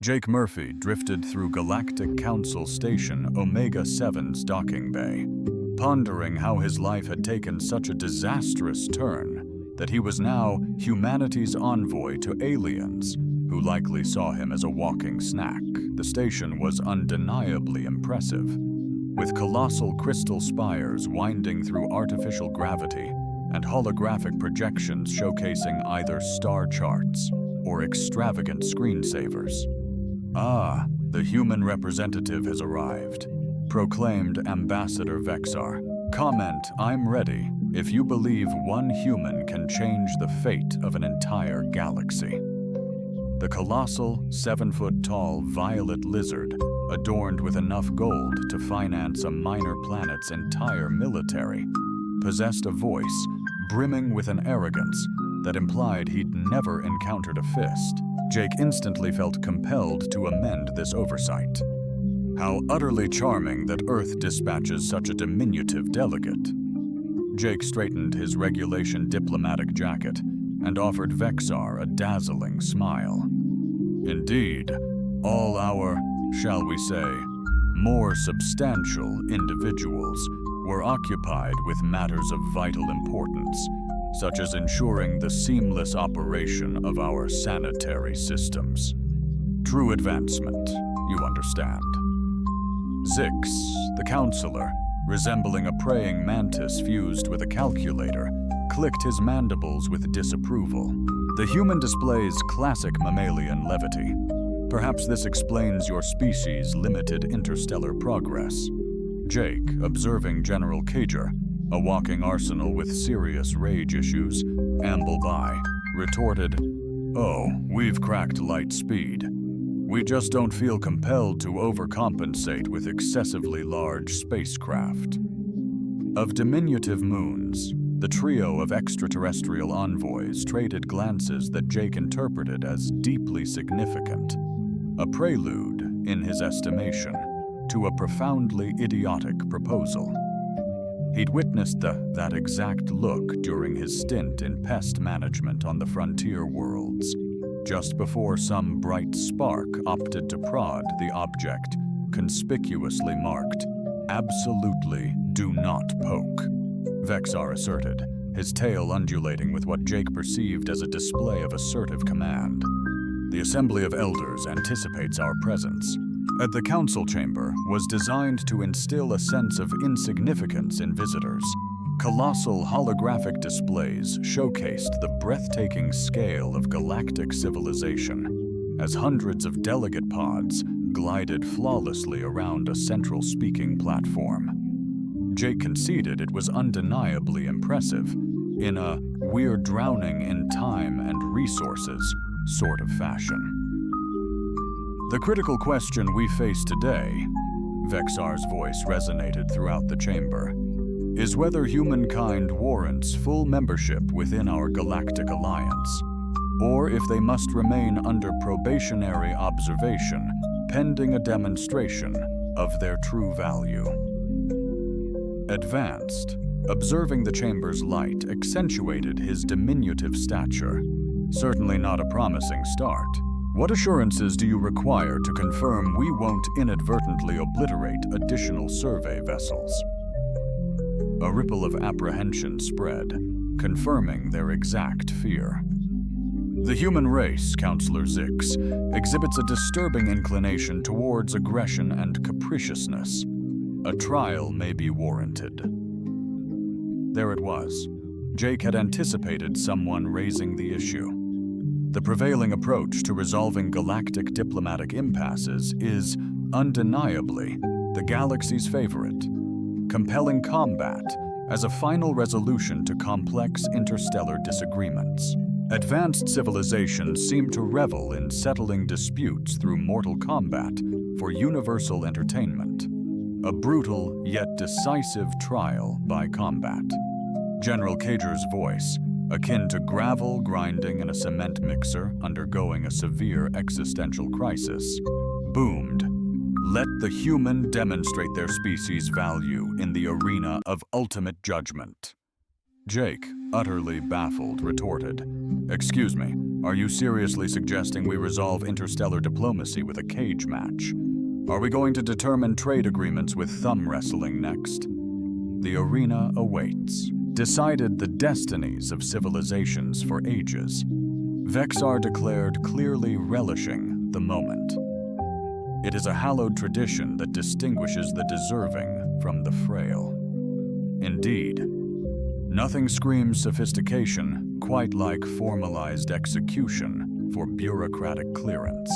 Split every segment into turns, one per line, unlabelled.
Jake Murphy drifted through Galactic Council Station Omega-7's docking bay, pondering how his life had taken such a disastrous turn that he was now humanity's envoy to aliens, who likely saw him as a walking snack. The station was undeniably impressive, with colossal crystal spires winding through artificial gravity and holographic projections showcasing either star charts or extravagant screensavers. "Ah, the human representative has arrived," proclaimed Ambassador Vexar. "Comment, I'm ready, if you believe one human can change the fate of an entire galaxy." The colossal, 7-foot-tall violet lizard, adorned with enough gold to finance a minor planet's entire military, possessed a voice brimming with an arrogance that implied he'd never encountered a fist. Jake instantly felt compelled to amend this oversight. How utterly charming that Earth dispatches such a diminutive delegate. Jake straightened his regulation diplomatic jacket and offered Vexar a dazzling smile. Indeed, all our, shall we say, more substantial individuals were occupied with matters of vital importance, such as ensuring the seamless operation of our sanitary systems. True advancement, you understand. Zix, the counselor, resembling a praying mantis fused with a calculator, clicked his mandibles with disapproval. The human displays classic mammalian levity. Perhaps this explains your species' limited interstellar progress. Jake, observing General Cager, a walking arsenal with serious rage issues, amble by, retorted, "Oh, we've cracked light speed. We just don't feel compelled to overcompensate with excessively large spacecraft." Of diminutive moons, the trio of extraterrestrial envoys traded glances that Jake interpreted as deeply significant, a prelude, in his estimation, to a profoundly idiotic proposal. He'd witnessed that exact look during his stint in pest management on the frontier worlds, just before some bright spark opted to prod the object conspicuously marked, "Absolutely do not poke," Vexar asserted, his tail undulating with what Jake perceived as a display of assertive command. The Assembly of Elders anticipates our presence. At the council chamber was designed to instill a sense of insignificance in visitors. Colossal holographic displays showcased the breathtaking scale of galactic civilization, as hundreds of delegate pods glided flawlessly around a central speaking platform. Jake conceded it was undeniably impressive, in a "we're drowning in time and resources" sort of fashion. "The critical question we face today," Vexar's voice resonated throughout the chamber, "is whether humankind warrants full membership within our galactic alliance, or if they must remain under probationary observation pending a demonstration of their true value." Advanced, observing the chamber's light accentuated his diminutive stature. Certainly not a promising start. "What assurances do you require to confirm we won't inadvertently obliterate additional survey vessels?" A ripple of apprehension spread, confirming their exact fear. "The human race, Counselor Zix, exhibits a disturbing inclination towards aggression and capriciousness. A trial may be warranted." There it was. Jake had anticipated someone raising the issue. The prevailing approach to resolving galactic diplomatic impasses is, undeniably, the galaxy's favorite: compelling combat as a final resolution to complex interstellar disagreements. Advanced civilizations seem to revel in settling disputes through mortal combat for universal entertainment. A brutal yet decisive trial by combat. General Cager's voice, akin to gravel grinding in a cement mixer undergoing a severe existential crisis, boomed, "Let the human demonstrate their species' value in the arena of ultimate judgment." Jake, utterly baffled, retorted, "Excuse me, are you seriously suggesting we resolve interstellar diplomacy with a cage match? Are we going to determine trade agreements with thumb wrestling next?" The arena awaits, decided the destinies of civilizations for ages. Vexar declared, clearly relishing the moment. It is a hallowed tradition that distinguishes the deserving from the frail. Indeed, nothing screams sophistication quite like formalized execution for bureaucratic clearance.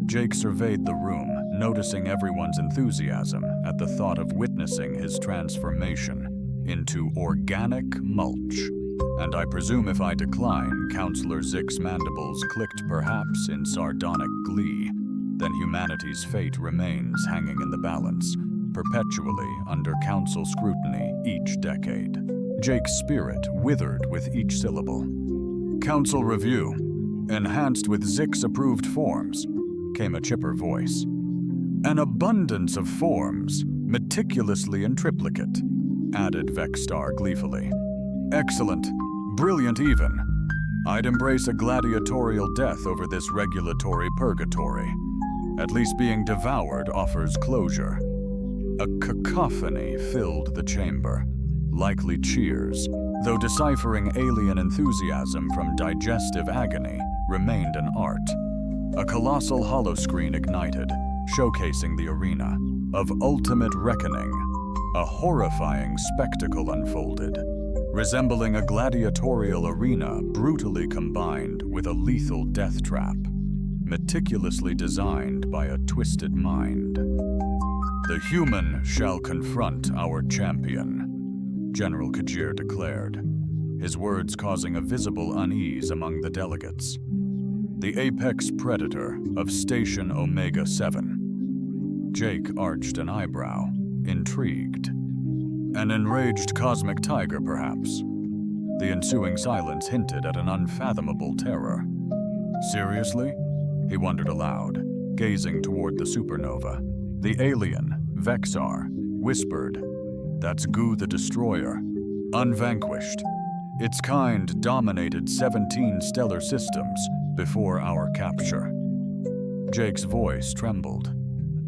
Jake surveyed the room, noticing everyone's enthusiasm at the thought of witnessing his transformation into organic mulch. And I presume if I decline, Counselor Zick's mandibles clicked perhaps in sardonic glee, then humanity's fate remains hanging in the balance, perpetually under council scrutiny each decade. Jake's spirit withered with each syllable. "Council review, enhanced with Zick's approved forms," came a chipper voice. "An abundance of forms, meticulously in triplicate," added Vexstar gleefully. "Excellent, brilliant even. I'd embrace a gladiatorial death over this regulatory purgatory. At least being devoured offers closure." A cacophony filled the chamber, likely cheers, though deciphering alien enthusiasm from digestive agony remained an art. A colossal holoscreen ignited, showcasing the arena of ultimate reckoning. A horrifying spectacle unfolded, resembling a gladiatorial arena brutally combined with a lethal death trap, meticulously designed by a twisted mind. "The human shall confront our champion," General Kajir declared, his words causing a visible unease among the delegates. "The apex predator of Station Omega-7. Jake arched an eyebrow, intrigued. "An enraged cosmic tiger, perhaps?" The ensuing silence hinted at an unfathomable terror. "Seriously?" He wondered aloud, gazing toward the supernova. The alien, Vexar, whispered, "That's Gu the Destroyer, unvanquished. Its kind dominated 17 stellar systems before our capture." Jake's voice trembled.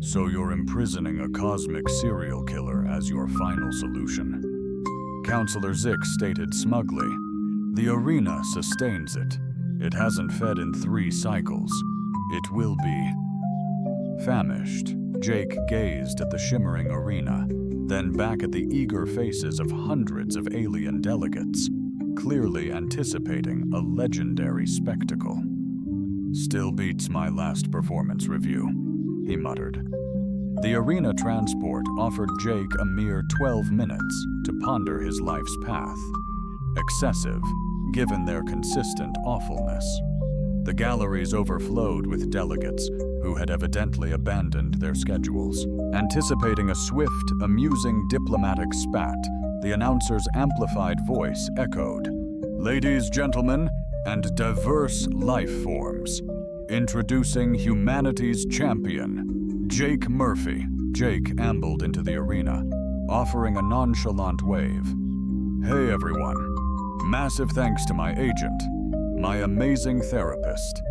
"So you're imprisoning a cosmic serial killer as your final solution?" Counselor Zick stated smugly, "The arena sustains it. It hasn't fed in 3 cycles. It will be." Famished, Jake gazed at the shimmering arena, then back at the eager faces of hundreds of alien delegates, clearly anticipating a legendary spectacle. "Still beats my last performance review," he muttered. The arena transport offered Jake a mere 12 minutes to ponder his life's path. Excessive, given their consistent awfulness. The galleries overflowed with delegates who had evidently abandoned their schedules. Anticipating a swift, amusing diplomatic spat, the announcer's amplified voice echoed, "Ladies, gentlemen, and diverse life forms, introducing humanity's champion, Jake Murphy." Jake ambled into the arena, offering a nonchalant wave. "Hey everyone. Massive thanks to my agent, my amazing therapist,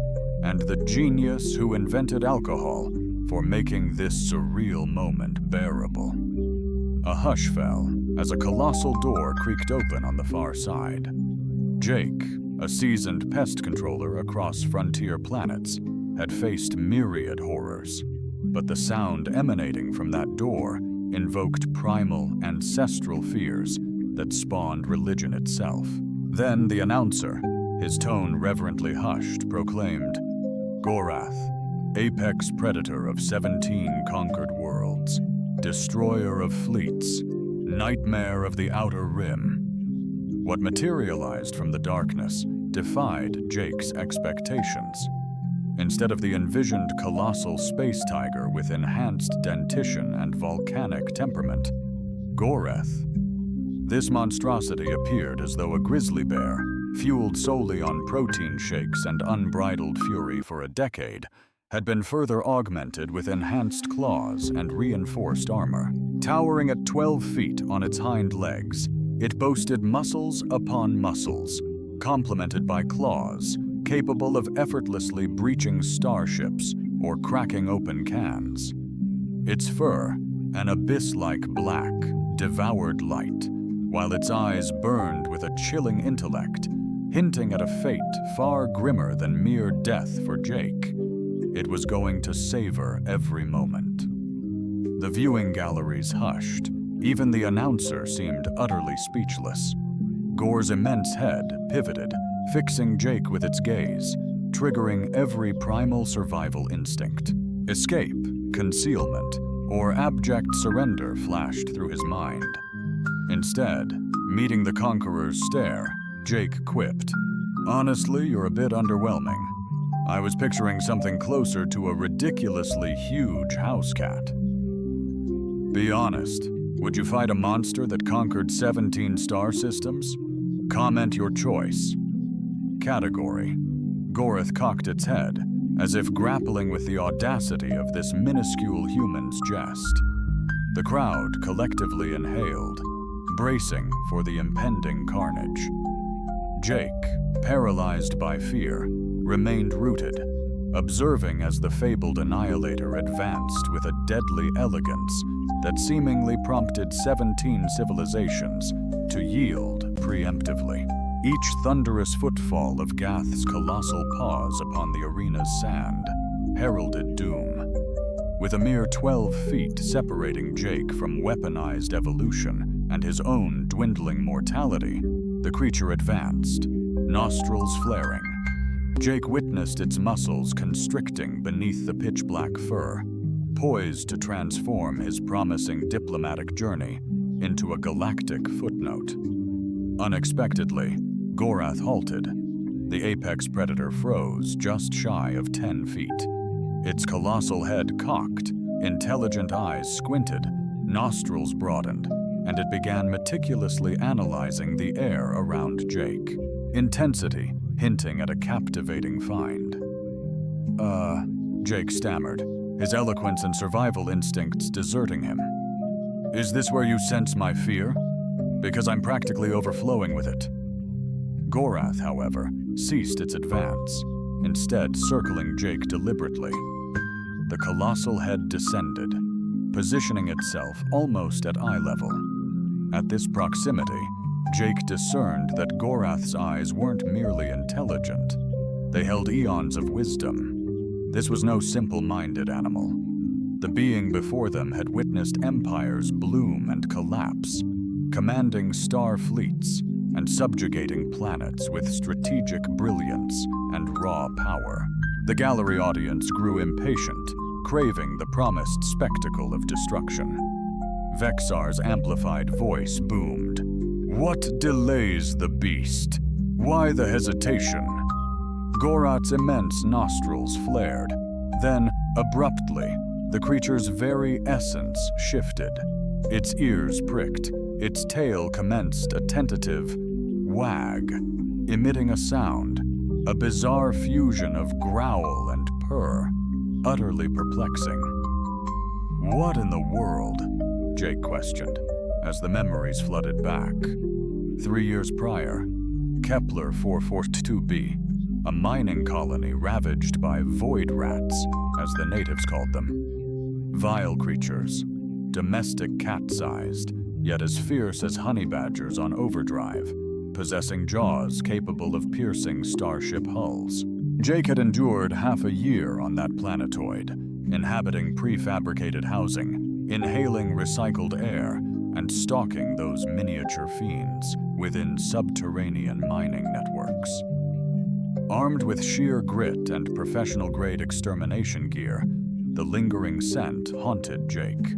and the genius who invented alcohol for making this surreal moment bearable." A hush fell as a colossal door creaked open on the far side. Jake, a seasoned pest controller across frontier planets, had faced myriad horrors, but the sound emanating from that door invoked primal, ancestral fears that spawned religion itself. Then the announcer, his tone reverently hushed, proclaimed, "Gorath, apex predator of 17 conquered worlds, destroyer of fleets, nightmare of the outer rim." What materialized from the darkness defied Jake's expectations. Instead of the envisioned colossal space tiger with enhanced dentition and volcanic temperament, Gorath. This monstrosity appeared as though a grizzly bear, fueled solely on protein shakes and unbridled fury for a decade, had been further augmented with enhanced claws and reinforced armor. Towering at 12 feet on its hind legs, It boasted muscles upon muscles, complemented by claws, capable of effortlessly breaching starships or cracking open cans. Its fur, an abyss-like black, devoured light, while its eyes burned with a chilling intellect, hinting at a fate far grimmer than mere death for Jake. It was going to savor every moment. The viewing galleries hushed. Even the announcer seemed utterly speechless. Gore's immense head pivoted, fixing Jake with its gaze, triggering every primal survival instinct. Escape, concealment, or abject surrender flashed through his mind. Instead, meeting the Conqueror's stare, Jake quipped, "Honestly, you're a bit underwhelming. I was picturing something closer to a ridiculously huge house cat." Be honest, would you fight a monster that conquered 17 star systems? Comment your choice. Category: Goreth cocked its head, as if grappling with the audacity of this minuscule human's jest. The crowd collectively inhaled, bracing for the impending carnage. Jake, paralyzed by fear, remained rooted, observing as the fabled annihilator advanced with a deadly elegance that seemingly prompted 17 civilizations to yield preemptively. Each thunderous footfall of Gath's colossal paws upon the arena's sand heralded doom. With a mere 12 feet separating Jake from weaponized evolution and his own dwindling mortality, the creature advanced, nostrils flaring. Jake witnessed its muscles constricting beneath the pitch-black fur, poised to transform his promising diplomatic journey into a galactic footnote. Unexpectedly, Gorath halted. The apex predator froze just shy of 10 feet. Its colossal head cocked, intelligent eyes squinted, nostrils broadened, and it began meticulously analyzing the air around Jake. Intensity hinting at a captivating find. Jake stammered, his eloquence and survival instincts deserting him. "Is this where you sense my fear? Because I'm practically overflowing with it." Gorath, however, ceased its advance, instead circling Jake deliberately. The colossal head descended, positioning itself almost at eye level. At this proximity, Jake discerned that Gorath's eyes weren't merely intelligent. They held eons of wisdom. This was no simple-minded animal. The being before them had witnessed empires bloom and collapse, commanding star fleets and subjugating planets with strategic brilliance and raw power. The gallery audience grew impatient, craving the promised spectacle of destruction. Vexar's amplified voice boomed. "What delays the beast? Why the hesitation?" Gorath's immense nostrils flared. Then, abruptly, the creature's very essence shifted. Its ears pricked. Its tail commenced a tentative wag, emitting a sound, a bizarre fusion of growl and purr, utterly perplexing. "What in the world?" Jake questioned, as the memories flooded back. 3 years prior, Kepler 442b, a mining colony ravaged by void rats, as the natives called them. Vile creatures, domestic cat-sized, yet as fierce as honey badgers on overdrive, possessing jaws capable of piercing starship hulls. Jake had endured half a year on that planetoid, inhabiting prefabricated housing, inhaling recycled air, and stalking those miniature fiends within subterranean mining networks. Armed with sheer grit and professional-grade extermination gear, the lingering scent haunted Jake.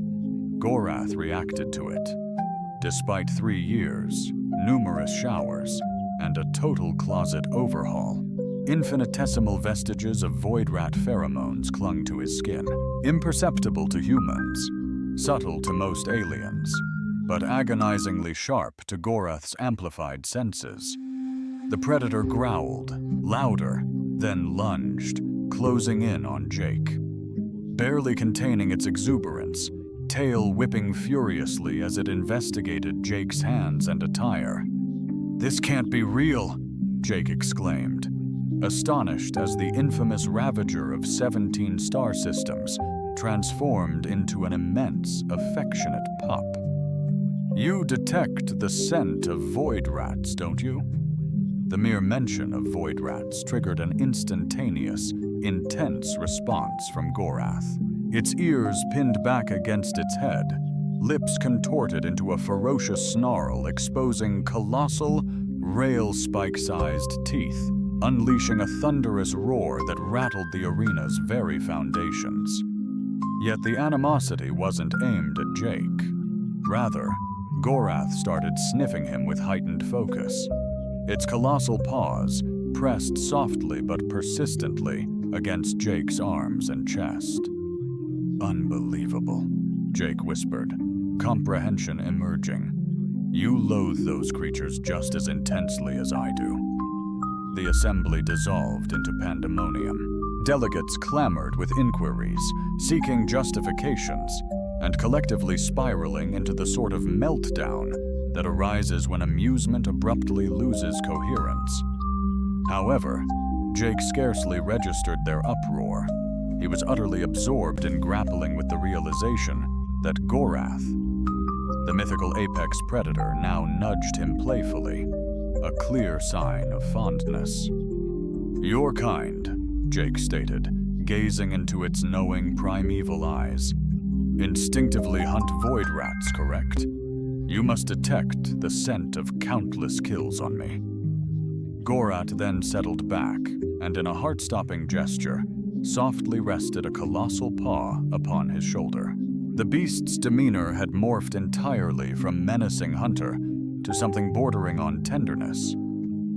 Gorath reacted to it. Despite 3 years, numerous showers, and a total closet overhaul, infinitesimal vestiges of void rat pheromones clung to his skin, imperceptible to humans, subtle to most aliens, but agonizingly sharp to Gorath's amplified senses. The predator growled, louder, then lunged, closing in on Jake. Barely containing its exuberance, tail whipping furiously as it investigated Jake's hands and attire. "This can't be real," Jake exclaimed, astonished as the infamous ravager of 17 star systems transformed into an immense, affectionate pup. "You detect the scent of void rats, don't you?" The mere mention of void rats triggered an instantaneous, intense response from Gorath. Its ears pinned back against its head, lips contorted into a ferocious snarl exposing colossal, rail-spike-sized teeth, unleashing a thunderous roar that rattled the arena's very foundations. Yet the animosity wasn't aimed at Jake. Rather, Gorath started sniffing him with heightened focus. Its colossal paws pressed softly but persistently against Jake's arms and chest. "Unbelievable," Jake whispered, comprehension emerging. "You loathe those creatures just as intensely as I do." The assembly dissolved into pandemonium. Delegates clamored with inquiries, seeking justifications, and collectively spiraling into the sort of meltdown that arises when amusement abruptly loses coherence. However, Jake scarcely registered their uproar. He was utterly absorbed in grappling with the realization that Gorath, the mythical apex predator, now nudged him playfully, a clear sign of fondness. "Your kind," Jake stated, gazing into its knowing primeval eyes, "instinctively hunt void rats, correct? You must detect the scent of countless kills on me." Gorath then settled back, and in a heart-stopping gesture, softly rested a colossal paw upon his shoulder. The beast's demeanor had morphed entirely from menacing hunter to something bordering on tenderness.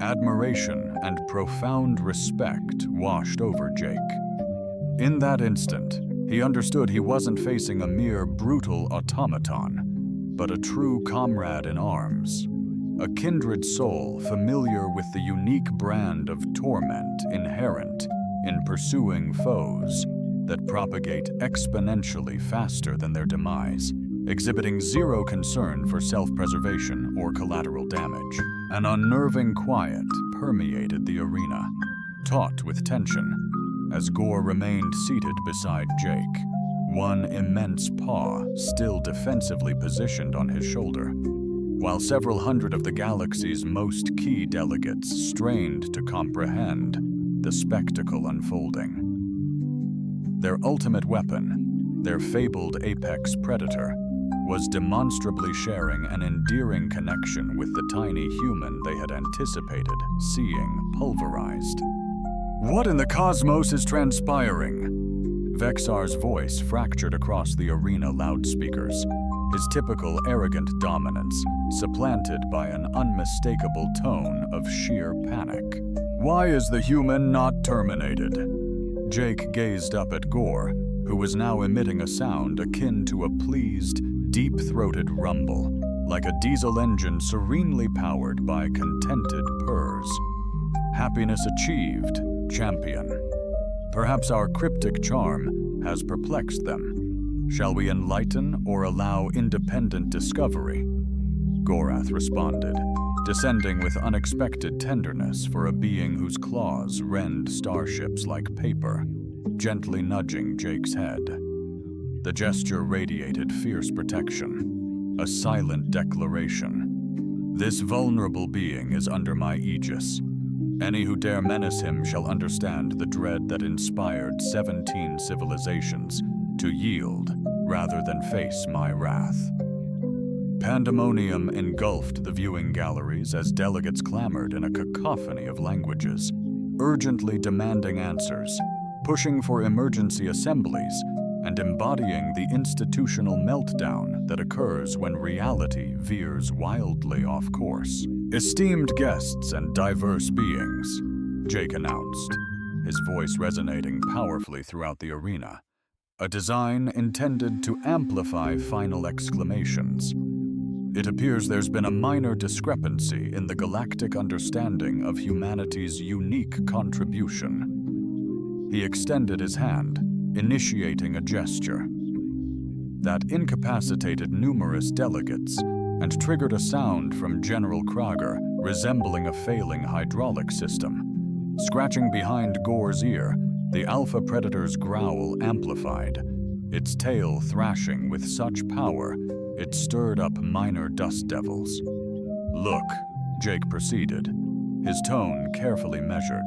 Admiration and profound respect washed over Jake. In that instant, he understood he wasn't facing a mere brutal automaton, but a true comrade in arms, a kindred soul familiar with the unique brand of torment inherent in pursuing foes that propagate exponentially faster than their demise, exhibiting zero concern for self-preservation or collateral damage. An unnerving quiet permeated the arena, taut with tension, as Gore remained seated beside Jake, one immense paw still defensively positioned on his shoulder, while several hundred of the galaxy's most key delegates strained to comprehend the spectacle unfolding. Their ultimate weapon, their fabled apex predator, was demonstrably sharing an endearing connection with the tiny human they had anticipated seeing pulverized. "What in the cosmos is transpiring?" Vexar's voice fractured across the arena loudspeakers, his typical arrogant dominance supplanted by an unmistakable tone of sheer panic. "Why is the human not terminated?" Jake gazed up at Gore, who was now emitting a sound akin to a pleased, deep-throated rumble, like a diesel engine serenely powered by contented purrs. "Happiness achieved, champion. Perhaps our cryptic charm has perplexed them. Shall we enlighten or allow independent discovery?" Gorath responded, descending with unexpected tenderness for a being whose claws rend starships like paper, gently nudging Jake's head. The gesture radiated fierce protection, a silent declaration. "This vulnerable being is under my aegis. Any who dare menace him shall understand the dread that inspired 17 civilizations to yield rather than face my wrath." Pandemonium engulfed the viewing galleries as delegates clamored in a cacophony of languages, urgently demanding answers, pushing for emergency assemblies, and embodying the institutional meltdown that occurs when reality veers wildly off course. "Esteemed guests and diverse beings," Jake announced, his voice resonating powerfully throughout the arena, a design intended to amplify final exclamations. "It appears there's been a minor discrepancy in the galactic understanding of humanity's unique contribution." He extended his hand, initiating a gesture. that incapacitated numerous delegates and triggered a sound from General Krager resembling a failing hydraulic system. Scratching behind Gore's ear, the Alpha Predator's growl amplified, its tail thrashing with such power it stirred up minor dust devils. "Look," Jake proceeded, his tone carefully measured,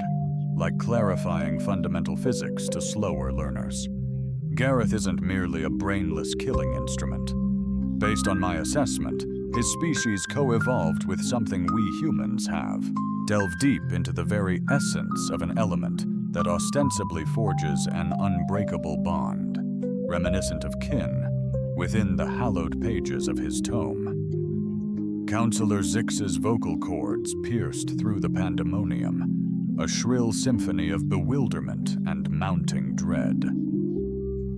like clarifying fundamental physics to slower learners. "Gareth isn't merely a brainless killing instrument. Based on my assessment, his species co-evolved with something we humans have. Delve deep into the very essence of an element that ostensibly forges an unbreakable bond, reminiscent of kin, within the hallowed pages of his tome." Counselor Zix's vocal cords pierced through the pandemonium, a shrill symphony of bewilderment and mounting dread.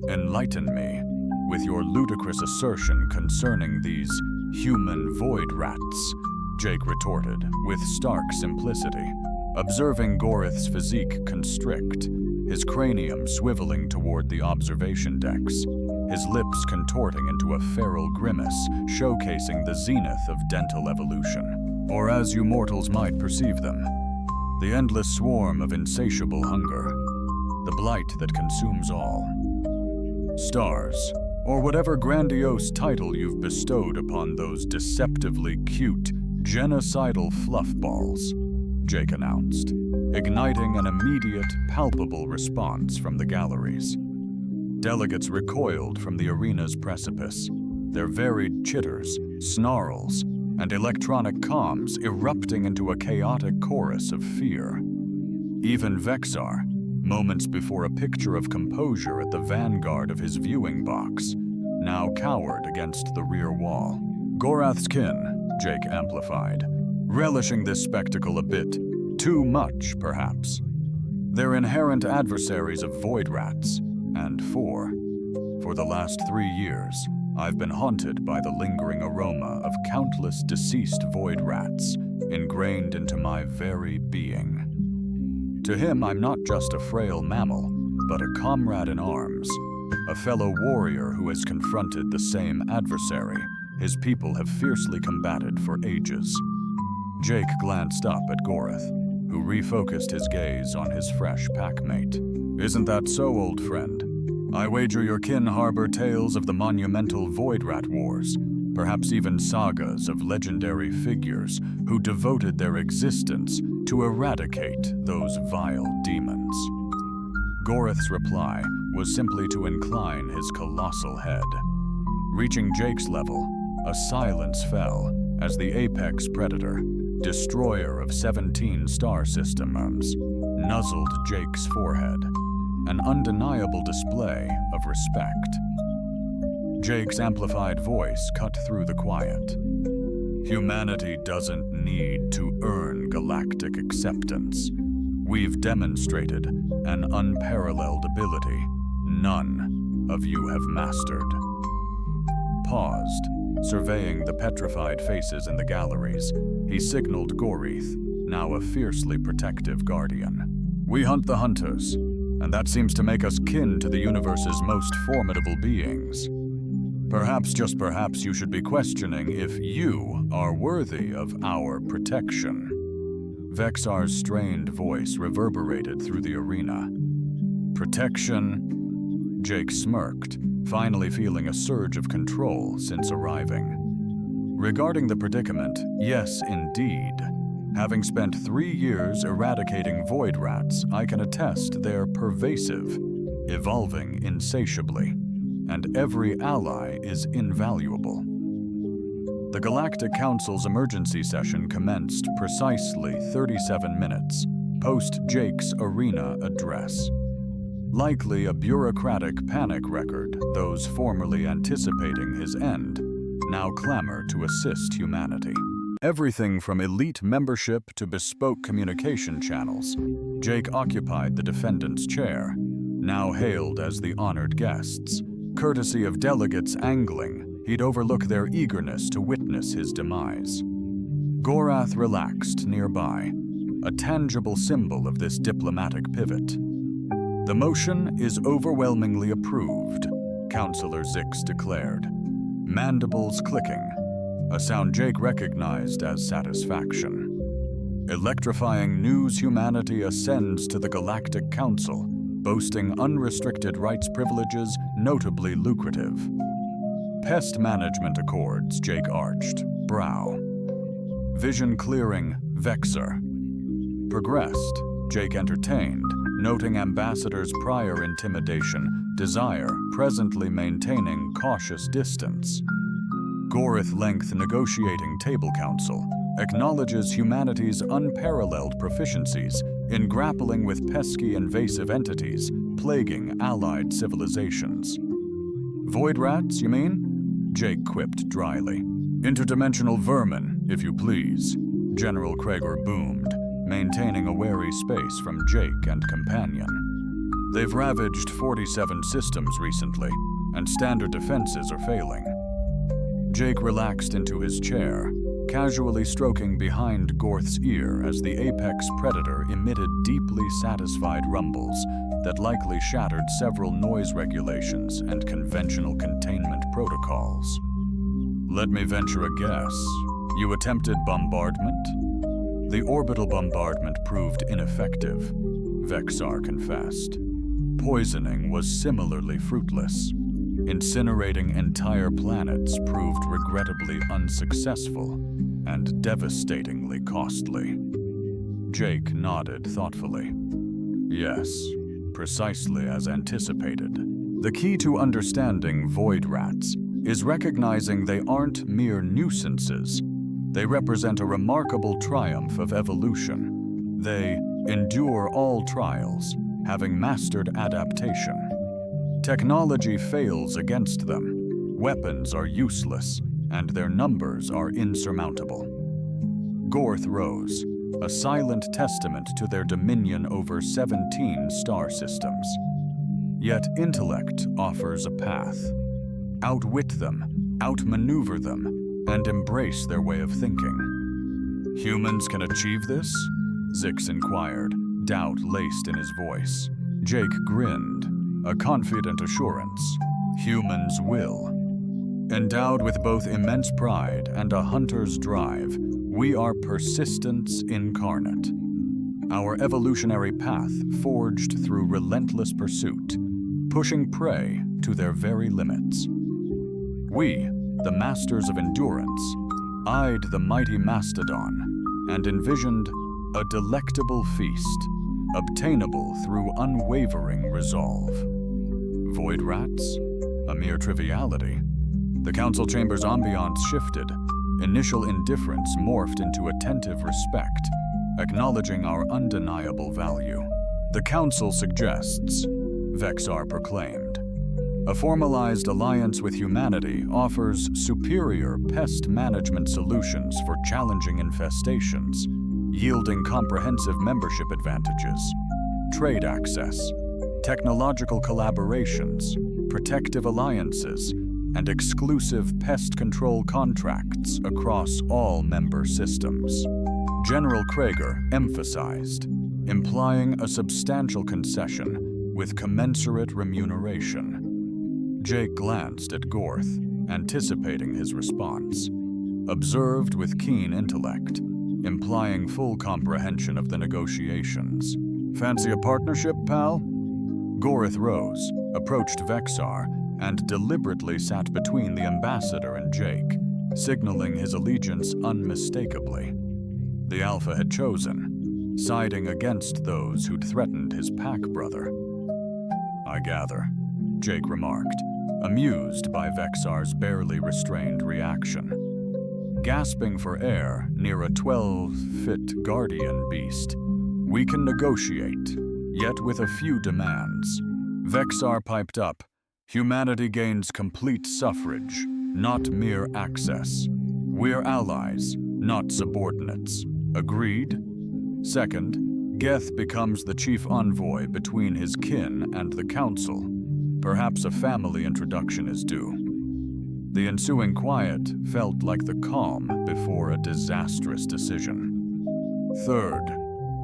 "Enlighten me with your ludicrous assertion concerning these human void rats," Jake retorted with stark simplicity, observing Gorith's physique constrict, his cranium swiveling toward the observation decks, his lips contorting into a feral grimace showcasing the zenith of dental evolution, or as you mortals might perceive them, the endless swarm of insatiable hunger, the blight that consumes all. "Stars, or whatever grandiose title you've bestowed upon those deceptively cute, genocidal fluffballs," Jake announced, igniting an immediate, palpable response from the galleries. Delegates recoiled from the arena's precipice, their varied chitters, snarls, and electronic comms erupting into a chaotic chorus of fear. Even Vexar, moments before a picture of composure at the vanguard of his viewing box, now cowered against the rear wall. "Gorath's kin," Jake amplified, relishing this spectacle a bit too much, perhaps. They're inherent adversaries of void rats, and for the last 3 years, I've been haunted by the lingering aroma of countless deceased void rats ingrained into my very being. To him, I'm not just a frail mammal, but a comrade in arms, a fellow warrior who has confronted the same adversary his people have fiercely combated for ages." Jake glanced up at Gorith, who refocused his gaze on his fresh packmate. "Isn't that so, old friend? I wager your kin harbor tales of the monumental Void Rat Wars, perhaps even sagas of legendary figures who devoted their existence to eradicate those vile demons." Gorith's reply was simply to incline his colossal head. Reaching Jake's level, a silence fell as the apex predator, destroyer of 17 star systems, nuzzled Jake's forehead, an undeniable display of respect. Jake's amplified voice cut through the quiet. "Humanity doesn't need to earn galactic acceptance. We've demonstrated an unparalleled ability none of you have mastered." Paused, surveying the petrified faces in the galleries, he signaled Gorith, now a fiercely protective guardian. "We hunt the hunters, and that seems to make us kin to the universe's most formidable beings. Perhaps, just perhaps, you should be questioning if you are worthy of our protection." Vexar's strained voice reverberated through the arena. "Protection?" Jake smirked, finally feeling a surge of control since arriving. "Regarding the predicament, yes, indeed. Having spent 3 years eradicating void rats, I can attest they're pervasive, evolving insatiably, and every ally is invaluable." The Galactic Council's emergency session commenced precisely 37 minutes post-Jake's arena address. Likely a bureaucratic panic record, those formerly anticipating his end now clamor to assist humanity. Everything from elite membership to bespoke communication channels, Jake occupied the defendant's chair, now hailed as the honored guests, courtesy of delegates angling he'd overlook their eagerness to witness his demise. Gorath relaxed nearby, a tangible symbol of this diplomatic pivot. "The motion is overwhelmingly approved," Counselor Zix declared, mandibles clicking, a sound Jake recognized as satisfaction. Electrifying news humanity ascends to the Galactic Council, boasting unrestricted rights privileges notably lucrative. Pest management accords, Jake arched, brow. Vision clearing, Vexor. Progressed, Jake entertained, noting Ambassador's prior intimidation, desire, presently maintaining cautious distance. Gorith Length Negotiating Table Council acknowledges humanity's unparalleled proficiencies in grappling with pesky invasive entities plaguing allied civilizations. Void rats, you mean? Jake quipped dryly. Interdimensional vermin, if you please, General Krager boomed, maintaining a wary space from Jake and companion. They've ravaged 47 systems recently, and standard defenses are failing. Jake relaxed into his chair, casually stroking behind Gorth's ear as the apex predator emitted deeply satisfied rumbles that likely shattered several noise regulations and conventional containment protocols. Let me venture a guess. You attempted bombardment? The orbital bombardment proved ineffective, Vexar confessed. Poisoning was similarly fruitless. Incinerating entire planets proved regrettably unsuccessful and devastatingly costly. Jake nodded thoughtfully. Yes, precisely as anticipated. The key to understanding void rats is recognizing they aren't mere nuisances. They represent a remarkable triumph of evolution. They endure all trials, having mastered adaptation. Technology fails against them. Weapons are useless, and their numbers are insurmountable. Gorth rose, a silent testament to their dominion over 17 star systems. Yet intellect offers a path. Outwit them, outmaneuver them, and embrace their way of thinking. Humans can achieve this? Zix inquired, doubt laced in his voice. Jake grinned, a confident assurance. Humans will. Endowed with both immense pride and a hunter's drive, we are persistence incarnate. Our evolutionary path forged through relentless pursuit, pushing prey to their very limits. We, the masters of endurance, eyed the mighty mastodon and envisioned a delectable feast, obtainable through unwavering resolve. Void rats? A mere triviality. The council chamber's ambiance shifted. Initial indifference morphed into attentive respect, acknowledging our undeniable value. The council suggests, Vexar proclaimed, a formalized alliance with humanity offers superior pest management solutions for challenging infestations, yielding comprehensive membership advantages, trade access, technological collaborations, protective alliances, and exclusive pest control contracts across all member systems. General Krager emphasized, implying a substantial concession with commensurate remuneration. Jake glanced at Gorth, anticipating his response. Observed with keen intellect, implying full comprehension of the negotiations. Fancy a partnership, pal? Gorith rose, approached Vexar, and deliberately sat between the ambassador and Jake, signaling his allegiance unmistakably. The Alpha had chosen, siding against those who'd threatened his pack brother. I gather, Jake remarked, amused by Vexar's barely restrained reaction. Gasping for air near a 12-foot guardian beast, we can negotiate, yet with a few demands. Vexar piped up, humanity gains complete suffrage, not mere access. We're allies, not subordinates. Agreed? Second, Geth becomes the chief envoy between his kin and the council. Perhaps a family introduction is due. The ensuing quiet felt like the calm before a disastrous decision. Third,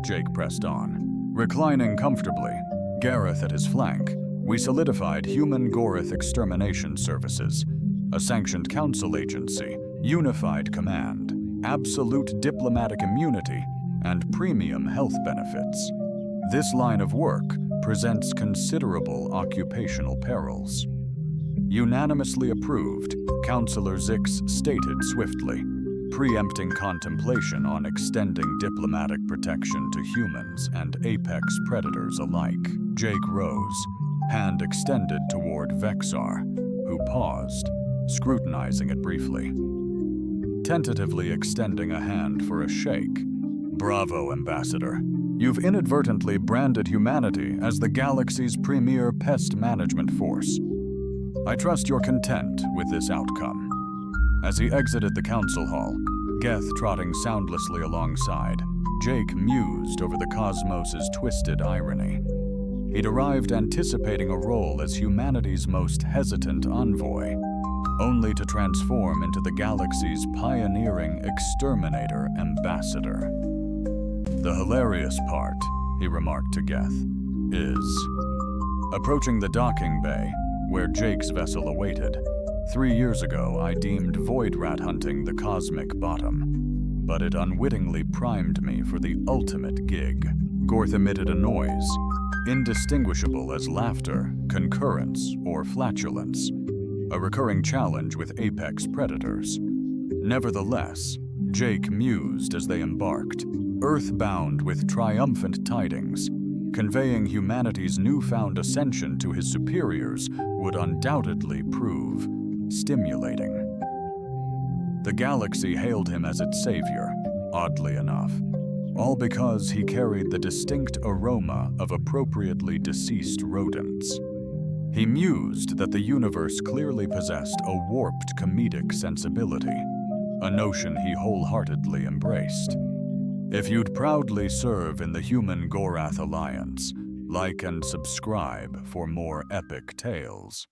Jake pressed on. Reclining comfortably, Gareth at his flank, We solidified Human Gorath Extermination Services, a sanctioned council agency, unified command, absolute diplomatic immunity, and premium health benefits. This line of work presents considerable occupational perils. Unanimously approved, Councillor Zix stated swiftly, preempting contemplation on extending diplomatic protection to humans and apex predators alike. Jake rose, hand extended toward Vexar, who paused, scrutinizing it briefly. Tentatively extending a hand for a shake. Bravo, Ambassador. You've inadvertently branded humanity as the galaxy's premier pest management force. I trust you're content with this outcome. As he exited the council hall, Geth trotting soundlessly alongside, Jake mused over the cosmos's twisted irony. He'd arrived anticipating a role as humanity's most hesitant envoy, only to transform into the galaxy's pioneering exterminator ambassador. The hilarious part, he remarked to Geth, is... Approaching the docking bay, where Jake's vessel awaited, 3 years ago I deemed void rat hunting the cosmic bottom, but it unwittingly primed me for the ultimate gig. Gorth emitted a noise, indistinguishable as laughter, concurrence, or flatulence, a recurring challenge with apex predators. Nevertheless, Jake mused as they embarked, earthbound with triumphant tidings, conveying humanity's newfound ascension to his superiors would undoubtedly prove stimulating. The galaxy hailed him as its savior, oddly enough, all because he carried the distinct aroma of appropriately deceased rodents. He mused that the universe clearly possessed a warped comedic sensibility, a notion he wholeheartedly embraced. If you'd proudly serve in the Human Gorath Alliance, like and subscribe for more epic tales.